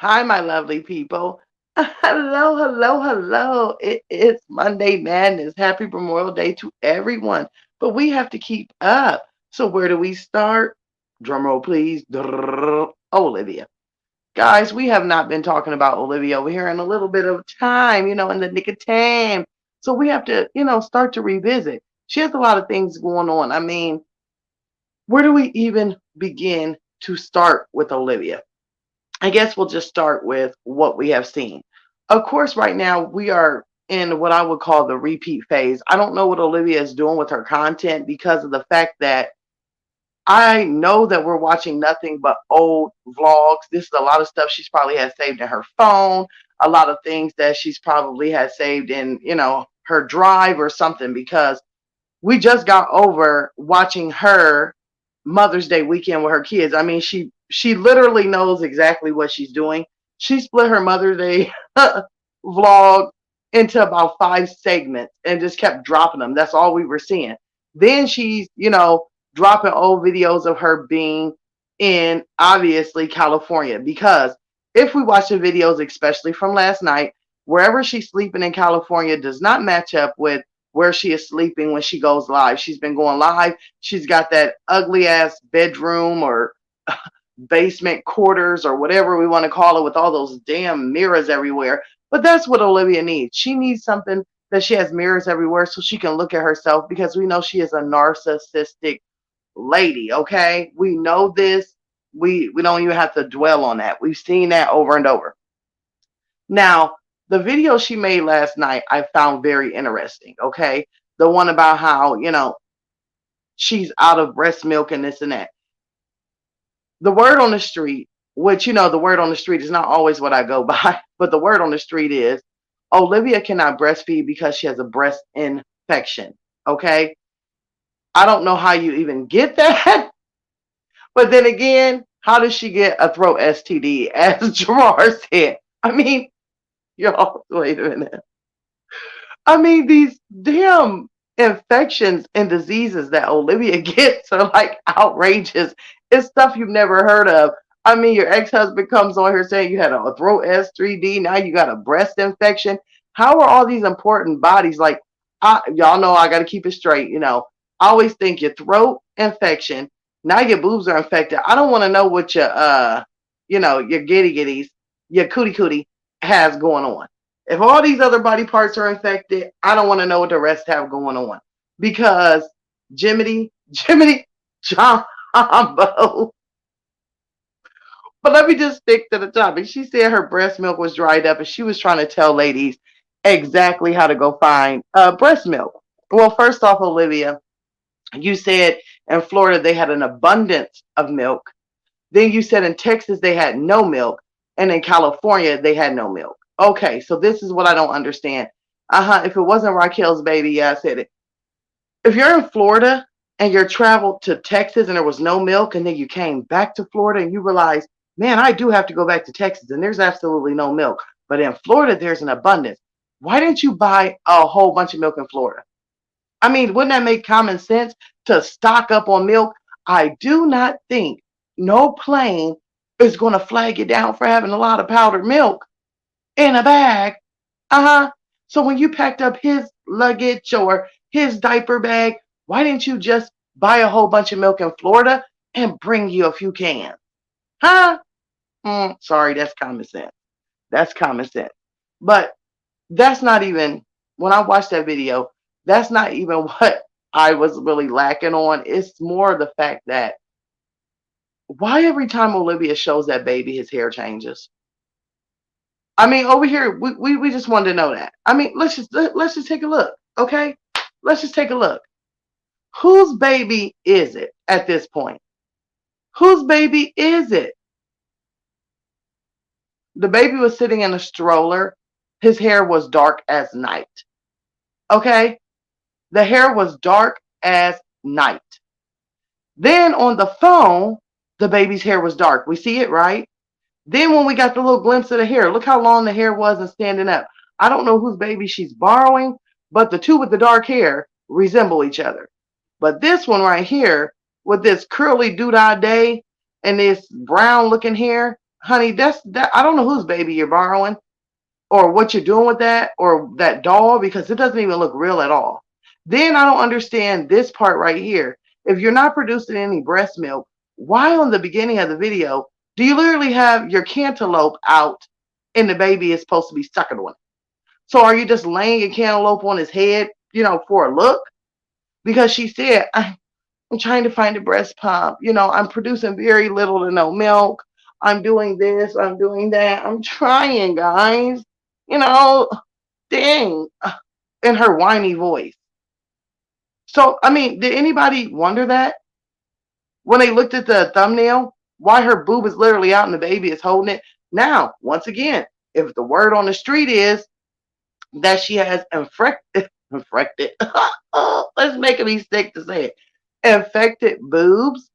Hi, my lovely people. Hello, hello, hello. It is Monday Madness. Happy Memorial Day to everyone. But we have to keep up. So where do we start? Drum roll, please. Olivia. Guys, we have not been talking about Olivia over here in a little bit of time, in the nick of time. So we have to, start to revisit. She has a lot of things going on. I mean, where do we even begin to start with Olivia? I guess we'll just start with what we have seen. Of course, right now we are in what I would call the repeat phase. I don't know what Olivia is doing with her content because of the fact that I know that we're watching nothing but old vlogs. This is a lot of stuff she's probably has saved in her phone, a lot of things that she's probably has saved in, her drive or something because we just got over watching her Mother's Day weekend with her kids. I mean, she literally knows exactly what she's doing. She split her Mother's Day vlog into about 5 segments and just kept dropping them. That's all we were seeing. Then she's, dropping old videos of her being in obviously California because if we watch the videos, especially from last night, wherever she's sleeping in California does not match up with where she is sleeping when she goes live. She's been going live. She's got that ugly ass bedroom or basement quarters or whatever we want to call it with all those damn mirrors everywhere. But that's what Olivia needs. She needs something that she has mirrors everywhere so she can look at herself because we know she is a narcissistic lady, okay? We know this. We don't even have to dwell on that. We've seen that over and over. Now, the video she made last night I found very interesting, okay? The one about how, she's out of breast milk and this and that. The word on the street, which the word on the street is not always what I go by, but the word on the street is Olivia cannot breastfeed because she has a breast infection, okay? I don't know how you even get that. But then again, how does she get a throat STD, as Jamar said? I mean, y'all, wait a minute. I mean, these damn infections and diseases that Olivia gets are like outrageous. It's stuff you've never heard of. I mean, your ex husband comes on here saying you had a throat S3D, now you got a breast infection. How are all these important bodies like? Y'all know I got to keep it straight. I always think your throat infection. Now your boobs are infected. I don't want to know what your your giddy giddies, your cootie cootie has going on. If all these other body parts are infected, I don't want to know what the rest have going on because Jiminy, Jumbo. But let me just stick to the topic. She said her breast milk was dried up and she was trying to tell ladies exactly how to go find breast milk. Well, first off, Olivia, you said in Florida they had an abundance of milk. Then you said in Texas they had no milk. And in California they had no milk. Okay, so this is what I don't understand. If it wasn't Raquel's baby, yeah, I said it. If you're in Florida and you're traveled to Texas and there was no milk, and then you came back to Florida and you realize, man, I do have to go back to Texas and there's absolutely no milk. But in Florida, there's an abundance. Why didn't you buy a whole bunch of milk in Florida? I mean, wouldn't that make common sense to stock up on milk? I do not think no plane is going to flag you down for having a lot of powdered milk in a bag. So when you packed up his luggage or his diaper bag, why didn't you just buy a whole bunch of milk in Florida and bring you a few cans? Huh? Sorry, that's common sense. That's common sense. But that's not even, when I watched that video, that's not even what I was really lacking on. It's more the fact that why every time Olivia shows that baby, his hair changes? I mean, over here, we just wanted to know that. I mean, let's just take a look, okay? Let's just take a look. Whose baby is it at this point? Whose baby is it? The baby was sitting in a stroller. His hair was dark as night. Okay? The hair was dark as night. Then on the phone, the baby's hair was dark. We see it, right? Then when we got the little glimpse of the hair, look how long the hair was and standing up. I don't know whose baby she's borrowing, but the two with the dark hair resemble each other. But this one right here, with this curly doodah day and this brown looking hair, honey, that's that. I don't know whose baby you're borrowing or what you're doing with that or that doll because it doesn't even look real at all. Then I don't understand this part right here. If you're not producing any breast milk, why on the beginning of the video do you literally have your cantaloupe out and the baby is supposed to be sucking on it? So are you just laying a cantaloupe on his head, for a look? Because she said, I'm trying to find a breast pump. I'm producing very little to no milk. I'm doing this, I'm doing that. I'm trying, guys. You know, dang. In her whiny voice. So, I mean, did anybody wonder that when they looked at the thumbnail? Why her boob is literally out and the baby is holding it? Now, once again, if the word on the street is that she has infected, let's make me sick to say it, infected boobs,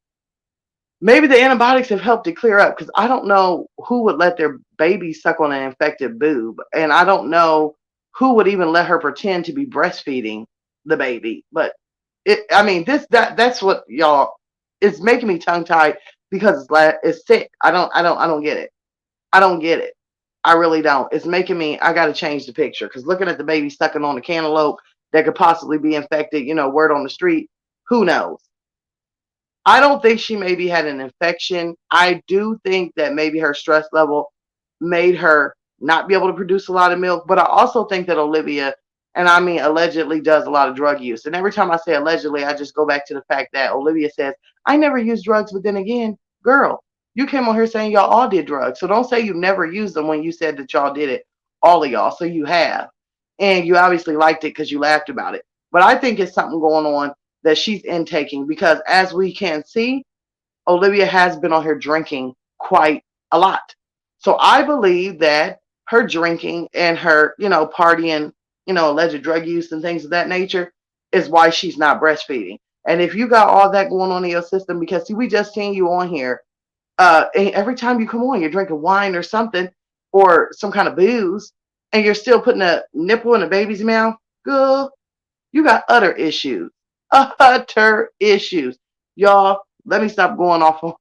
maybe the antibiotics have helped it clear up because I don't know who would let their baby suck on an infected boob, and I don't know who would even let her pretend to be breastfeeding the baby. But I mean, that's what y'all. It's making me tongue tied because it's sick. I don't get it. I don't get it. I really don't. It's making me. I got to change the picture because looking at the baby sucking on the cantaloupe that could possibly be infected. Word on the street. Who knows? I don't think she maybe had an infection. I do think that maybe her stress level made her not be able to produce a lot of milk. But I also think that Olivia, and I mean allegedly, does a lot of drug use. And every time I say allegedly, I just go back to the fact that Olivia says, I never used drugs. But then again, girl, you came on here saying y'all all did drugs. So don't say you never used them when you said that y'all did it, all of y'all. So you have. And you obviously liked it because you laughed about it. But I think it's something going on that she's intaking because as we can see, Olivia has been on here drinking quite a lot. So I believe that her drinking and her, partying, alleged drug use and things of that nature is why she's not breastfeeding. And if you got all that going on in your system, because see, we just seen you on here, and every time you come on, you're drinking wine or something or some kind of booze, and you're still putting a nipple in a baby's mouth, girl, you got utter issues. Utter issues. Y'all, let me stop going off on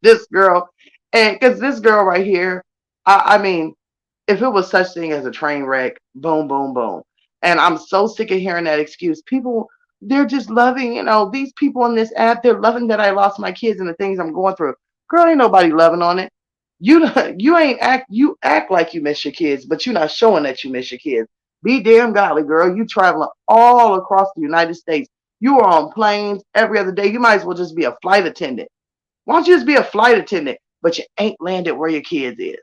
this girl. And because this girl right here, I mean, if it was such thing as a train wreck, boom, boom, boom. And I'm so sick of hearing that excuse. People, they're just loving, these people on this app, they're loving that I lost my kids and the things I'm going through. Girl, ain't nobody loving on it. You you ain't act you act like you miss your kids, but you're not showing that you miss your kids. Be damn golly, girl. You traveling all across the United States. You are on planes every other day. You might as well just be a flight attendant. Why don't you just be a flight attendant, but you ain't landed where your kids is?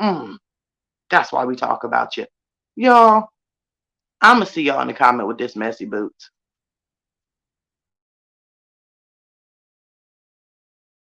Mm. That's why we talk about you. Y'all, I'm going to see y'all in the comment with this messy boots.